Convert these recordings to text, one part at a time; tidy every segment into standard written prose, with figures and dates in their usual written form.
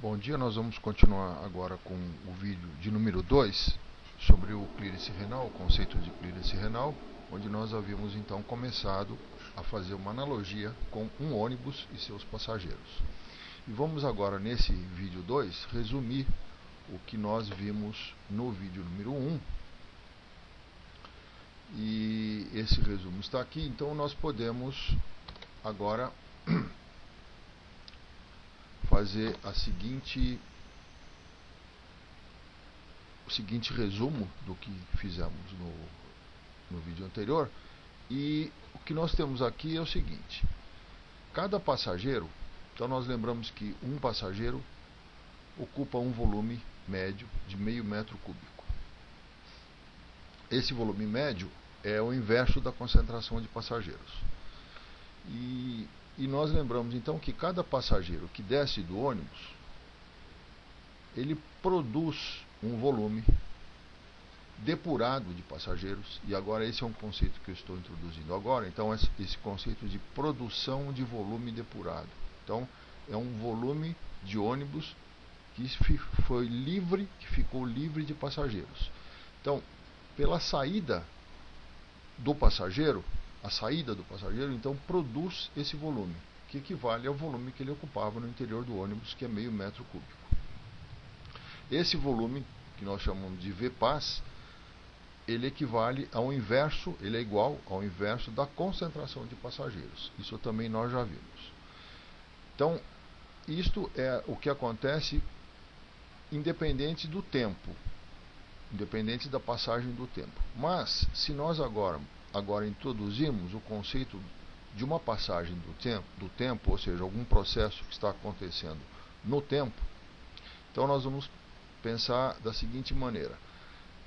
Bom dia, nós vamos continuar agora com o vídeo de número 2 sobre o clearance renal, o conceito de clearance renal, onde nós havíamos então começado a fazer uma analogia com um ônibus e seus passageiros. E vamos agora nesse vídeo 2 resumir o que nós vimos no vídeo número 1. E esse resumo está aqui, então nós podemos agora fazer o seguinte resumo do que fizemos no vídeo anterior. E o que nós temos aqui é o seguinte: cada passageiro, então nós lembramos que um passageiro ocupa um volume médio de meio metro cúbico. Esse volume médio é o inverso da concentração de passageiros. E nós lembramos então que cada passageiro que desce do ônibus, ele produz um volume depurado de passageiros, e agora esse é um conceito que eu estou introduzindo agora, então esse conceito de produção de volume depurado. Então é um volume de ônibus que ficou livre de passageiros. Então, pela saída do passageiro, a saída do passageiro então produz esse volume, que equivale ao volume que ele ocupava no interior do ônibus, que é meio metro cúbico. Esse volume, que nós chamamos de Vpas, ele equivale ao inverso, ele é igual ao inverso da concentração de passageiros. Isso também nós já vimos. Então, isto é o que acontece independente do tempo, independente da passagem do tempo. Mas, se nós agora introduzirmos o conceito de uma passagem do tempo, ou seja, algum processo que está acontecendo no tempo, então nós vamos pensar da seguinte maneira: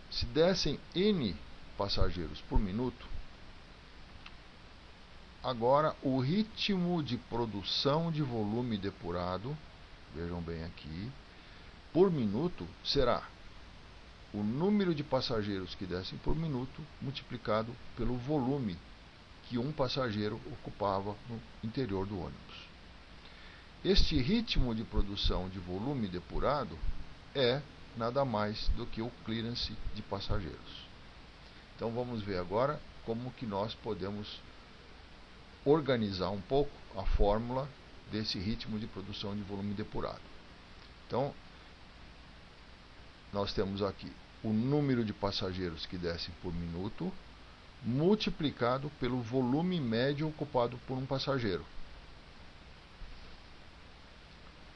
se dessem N passageiros por minuto, agora o ritmo de produção de volume depurado, vejam bem aqui, por minuto será o número de passageiros que descem por minuto multiplicado pelo volume que um passageiro ocupava no interior do ônibus. Este ritmo de produção de volume depurado é nada mais do que o clearance de passageiros. Então vamos ver agora como que nós podemos organizar um pouco a fórmula desse ritmo de produção de volume depurado. Então, nós temos aqui o número de passageiros que descem por minuto multiplicado pelo volume médio ocupado por um passageiro.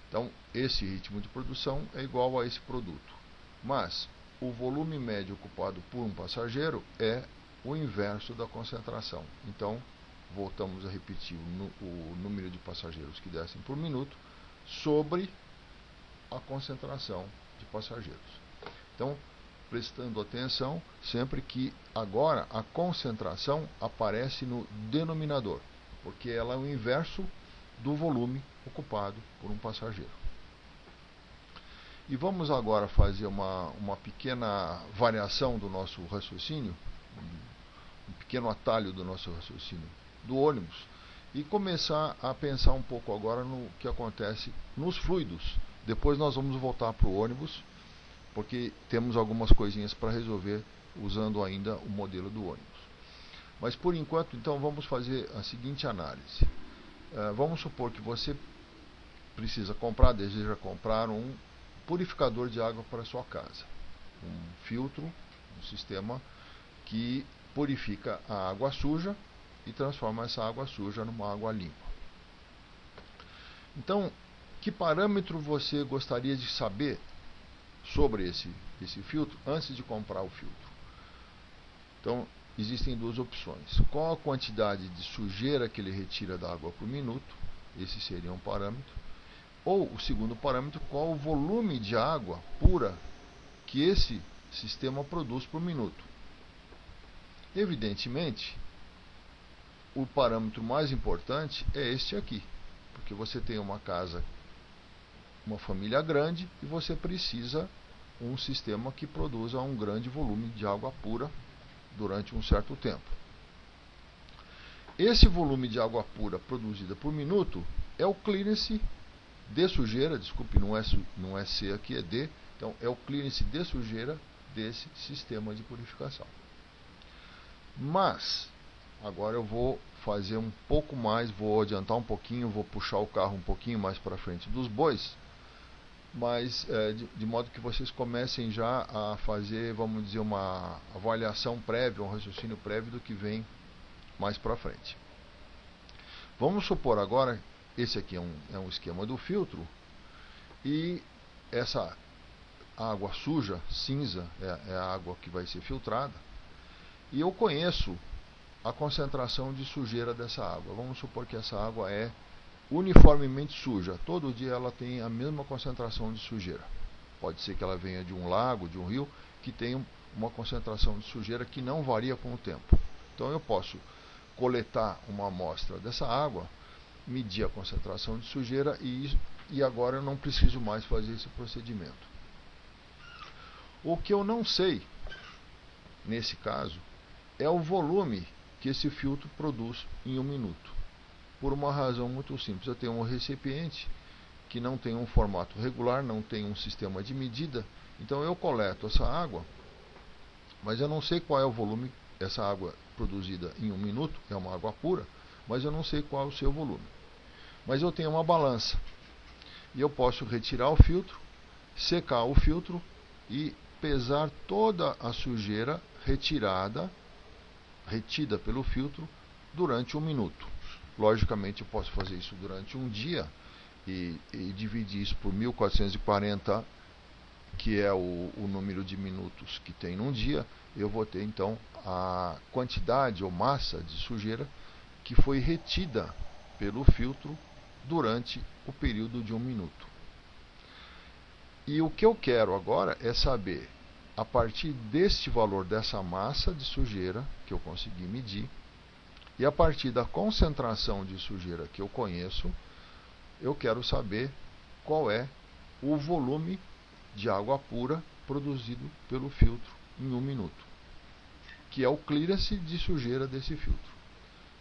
Então, esse ritmo de produção é igual a esse produto. Mas o volume médio ocupado por um passageiro é o inverso da concentração. Então, voltamos a repetir o número de passageiros que descem por minuto sobre a concentração de passageiros. Então, prestando atenção sempre que agora a concentração aparece no denominador, porque ela é o inverso do volume ocupado por um passageiro. E vamos agora fazer uma pequena variação do nosso raciocínio, um pequeno atalho do nosso raciocínio do ônibus, e começar a pensar um pouco agora no que acontece nos fluidos. Depois nós vamos voltar para o ônibus, porque temos algumas coisinhas para resolver usando ainda o modelo do ônibus. Mas por enquanto, então, vamos fazer a seguinte análise. Vamos supor que você deseja comprar um purificador de água para a sua casa. Um filtro, um sistema que purifica a água suja e transforma essa água suja numa água limpa. Então, que parâmetro você gostaria de saber sobre esse filtro antes de comprar o filtro? Então, existem duas opções. Qual a quantidade de sujeira que ele retira da água por minuto? Esse seria um parâmetro. Ou, o segundo parâmetro, qual o volume de água pura que esse sistema produz por minuto? Evidentemente, o parâmetro mais importante é este aqui, porque você tem uma casa, uma família grande, e você precisa um sistema que produza um grande volume de água pura durante um certo tempo. Esse volume de água pura produzida por minuto é o clearance de sujeira, desculpe, não é C aqui, é D. Então é o clearance de sujeira desse sistema de purificação. Mas agora eu vou fazer um pouco mais, vou adiantar um pouquinho, vou puxar o carro um pouquinho mais para frente dos bois, mas de modo que vocês comecem já a fazer, vamos dizer, uma avaliação prévia, um raciocínio prévio do que vem mais para frente. Vamos supor agora, esse aqui é um esquema do filtro, e essa água suja, cinza, é a água que vai ser filtrada, e eu conheço a concentração de sujeira dessa água. Vamos supor que essa água é uniformemente suja. Todo dia ela tem a mesma concentração de sujeira. Pode ser que ela venha de um lago, de um rio, que tem uma concentração de sujeira que não varia com o tempo. Então eu posso coletar uma amostra dessa água, medir a concentração de sujeira e agora eu não preciso mais fazer esse procedimento. O que eu não sei, nesse caso, é o volume que esse filtro produz em 1 minuto. Por uma razão muito simples. Eu tenho um recipiente que não tem um formato regular, não tem um sistema de medida. Então eu coleto essa água, mas eu não sei qual é o volume. Essa água produzida em 1 minuto é uma água pura, mas eu não sei qual é o seu volume. Mas eu tenho uma balança. E eu posso retirar o filtro, secar o filtro e pesar toda a sujeira retida pelo filtro durante 1 minuto. Logicamente eu posso fazer isso durante um dia e dividir isso por 1440, que é o número de minutos que tem num dia. Eu vou ter então a quantidade ou massa de sujeira que foi retida pelo filtro durante o período de 1 minuto. E o que eu quero agora é saber, a partir deste valor, dessa massa de sujeira que eu consegui medir, e a partir da concentração de sujeira que eu conheço, eu quero saber qual é o volume de água pura produzido pelo filtro em 1 minuto, que é o clearance de sujeira desse filtro.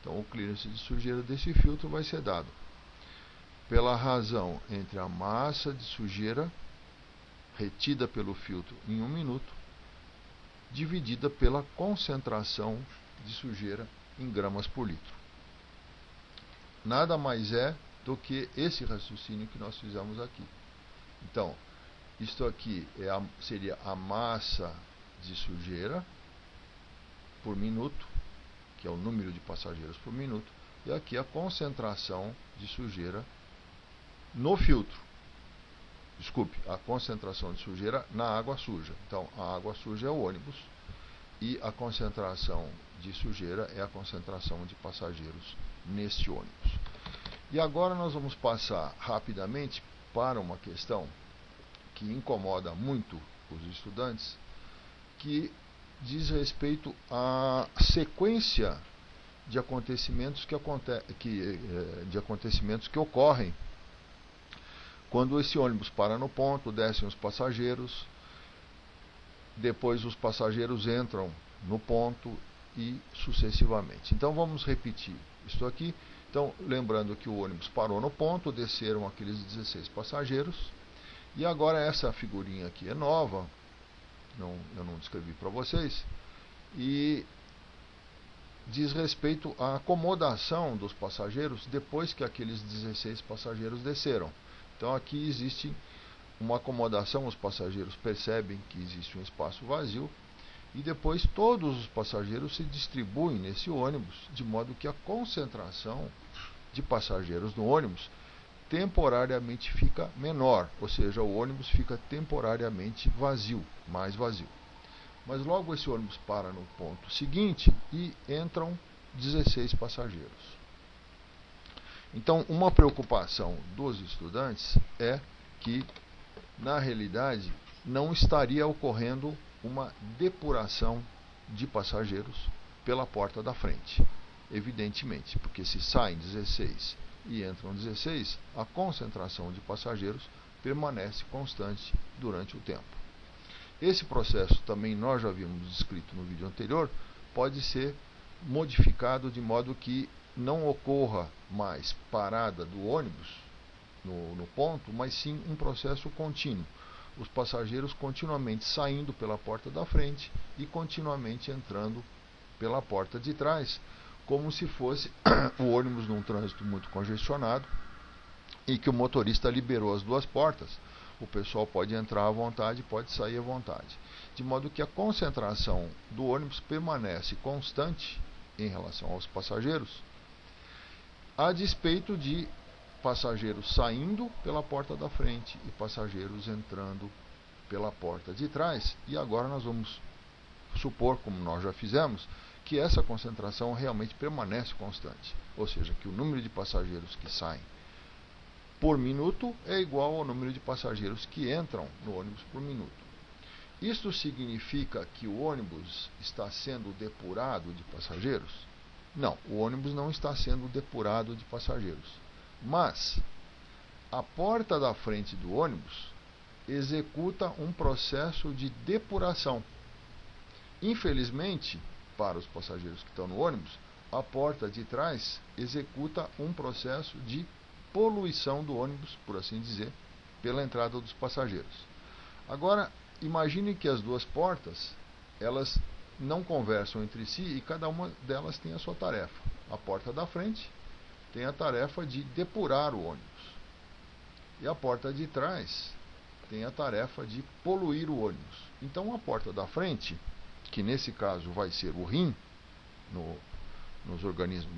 Então o clearance de sujeira desse filtro vai ser dado pela razão entre a massa de sujeira retida pelo filtro em 1 minuto, dividida pela concentração de sujeira em gramas por litro. Nada mais é do que esse raciocínio que nós fizemos aqui. Então, isto aqui seria a massa de sujeira por minuto, que é o número de passageiros por minuto, e aqui a concentração de sujeira no filtro. Desculpe, a concentração de sujeira na água suja. Então, a água suja é o ônibus e a concentração de sujeira é a concentração de passageiros neste ônibus. E agora nós vamos passar rapidamente para uma questão que incomoda muito os estudantes, que diz respeito à sequência de acontecimentos que ocorrem quando esse ônibus para no ponto, descem os passageiros, depois os passageiros entram no ponto e sucessivamente. Então vamos repetir isso aqui. Então, lembrando que o ônibus parou no ponto, desceram aqueles 16 passageiros, e agora essa figurinha aqui é nova, eu não descrevi para vocês, e diz respeito à acomodação dos passageiros depois que aqueles 16 passageiros desceram. Então aqui existe uma acomodação, os passageiros percebem que existe um espaço vazio e depois todos os passageiros se distribuem nesse ônibus, de modo que a concentração de passageiros no ônibus temporariamente fica menor, ou seja, o ônibus fica temporariamente vazio, mais vazio. Mas logo esse ônibus para no ponto seguinte e entram 16 passageiros. Então, uma preocupação dos estudantes é que, na realidade, não estaria ocorrendo uma depuração de passageiros pela porta da frente. Evidentemente, porque se saem 16 e entram 16, a concentração de passageiros permanece constante durante o tempo. Esse processo também nós já havíamos descrito no vídeo anterior, pode ser modificado de modo que não ocorra mais parada do ônibus no ponto, mas sim um processo contínuo. Os passageiros continuamente saindo pela porta da frente e continuamente entrando pela porta de trás, como se fosse o ônibus num trânsito muito congestionado e que o motorista liberou as duas portas. O pessoal pode entrar à vontade, pode sair à vontade. De modo que a concentração do ônibus permanece constante em relação aos passageiros, a despeito de passageiros saindo pela porta da frente e passageiros entrando pela porta de trás. E agora nós vamos supor, como nós já fizemos, que essa concentração realmente permanece constante, ou seja, que o número de passageiros que saem por minuto é igual ao número de passageiros que entram no ônibus por minuto. Isto significa que o ônibus está sendo depurado de passageiros? Não, o ônibus não está sendo depurado de passageiros. Mas a porta da frente do ônibus executa um processo de depuração. Infelizmente, para os passageiros que estão no ônibus, a porta de trás executa um processo de poluição do ônibus, por assim dizer, pela entrada dos passageiros. Agora, imagine que as duas portas, elas não conversam entre si e cada uma delas tem a sua tarefa. A porta da frente tem a tarefa de depurar o ônibus. E a porta de trás tem a tarefa de poluir o ônibus. Então a porta da frente, que nesse caso vai ser o rim, nos organismos,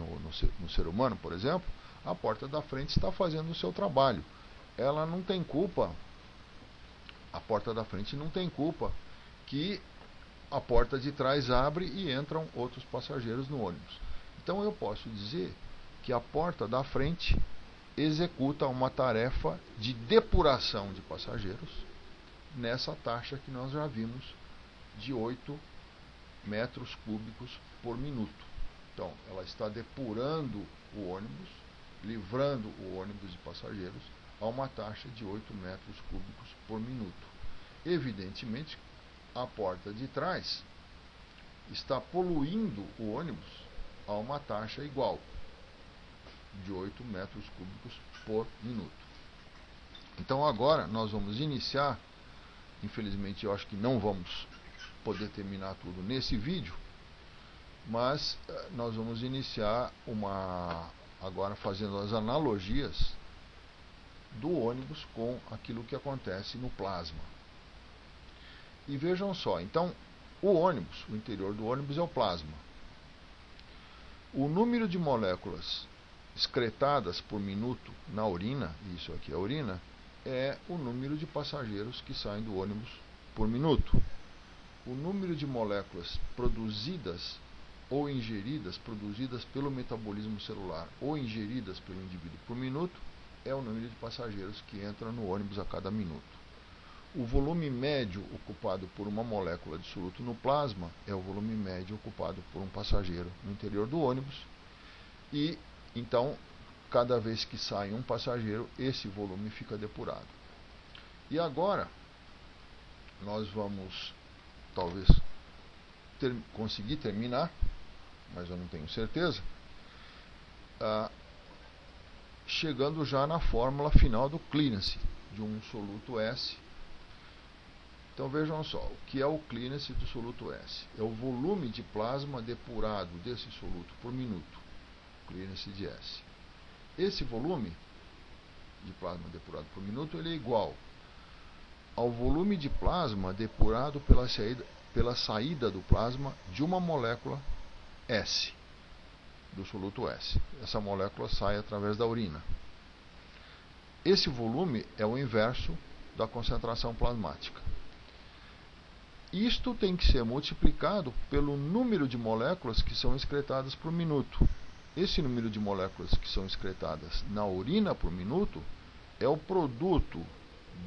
no ser humano, por exemplo, a porta da frente está fazendo o seu trabalho. Ela não tem culpa, a porta da frente não tem culpa que a porta de trás abre e entram outros passageiros no ônibus. Então eu posso dizer que a porta da frente executa uma tarefa de depuração de passageiros nessa taxa que nós já vimos de 8 metros cúbicos por minuto. Então, ela está depurando o ônibus, livrando o ônibus de passageiros a uma taxa de 8 metros cúbicos por minuto. Evidentemente, a porta de trás está poluindo o ônibus a uma taxa igual, de 8 metros cúbicos por minuto. Então agora nós vamos iniciar, infelizmente eu acho que não vamos poder terminar tudo nesse vídeo, mas nós vamos iniciar agora fazendo as analogias do ônibus com aquilo que acontece no plasma. E vejam só, então o ônibus, o interior do ônibus é o plasma. O número de moléculas excretadas por minuto na urina, isso aqui é a urina, é o número de passageiros que saem do ônibus por minuto. O número de moléculas produzidas ou ingeridas, produzidas pelo metabolismo celular ou ingeridas pelo indivíduo por minuto, é o número de passageiros que entram no ônibus a cada minuto. O volume médio ocupado por uma molécula de soluto no plasma é o volume médio ocupado por um passageiro no interior do ônibus. E então, cada vez que sai um passageiro, esse volume fica depurado. E agora, nós vamos, talvez, conseguir terminar, mas eu não tenho certeza, chegando já na fórmula final do clearance de um soluto S. Então vejam só, o que é o clearance do soluto S? É o volume de plasma depurado desse soluto por minuto, clearance de S. Esse volume de plasma depurado por minuto ele é igual ao volume de plasma depurado pela saída do plasma de uma molécula S, do soluto S. Essa molécula sai através da urina. Esse volume é o inverso da concentração plasmática. Isto tem que ser multiplicado pelo número de moléculas que são excretadas por minuto. Esse número de moléculas que são excretadas na urina por minuto é o produto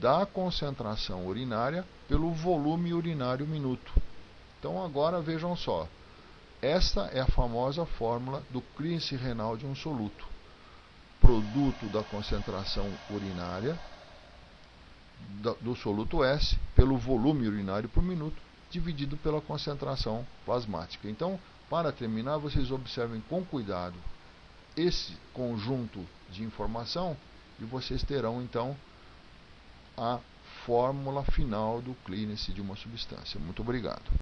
da concentração urinária pelo volume urinário minuto. Então agora vejam só, esta é a famosa fórmula do clearance renal de um soluto. Produto da concentração urinária do soluto S pelo volume urinário por minuto dividido pela concentração plasmática. Então, para terminar, vocês observem com cuidado esse conjunto de informação e vocês terão então a fórmula final do clearance de uma substância. Muito obrigado.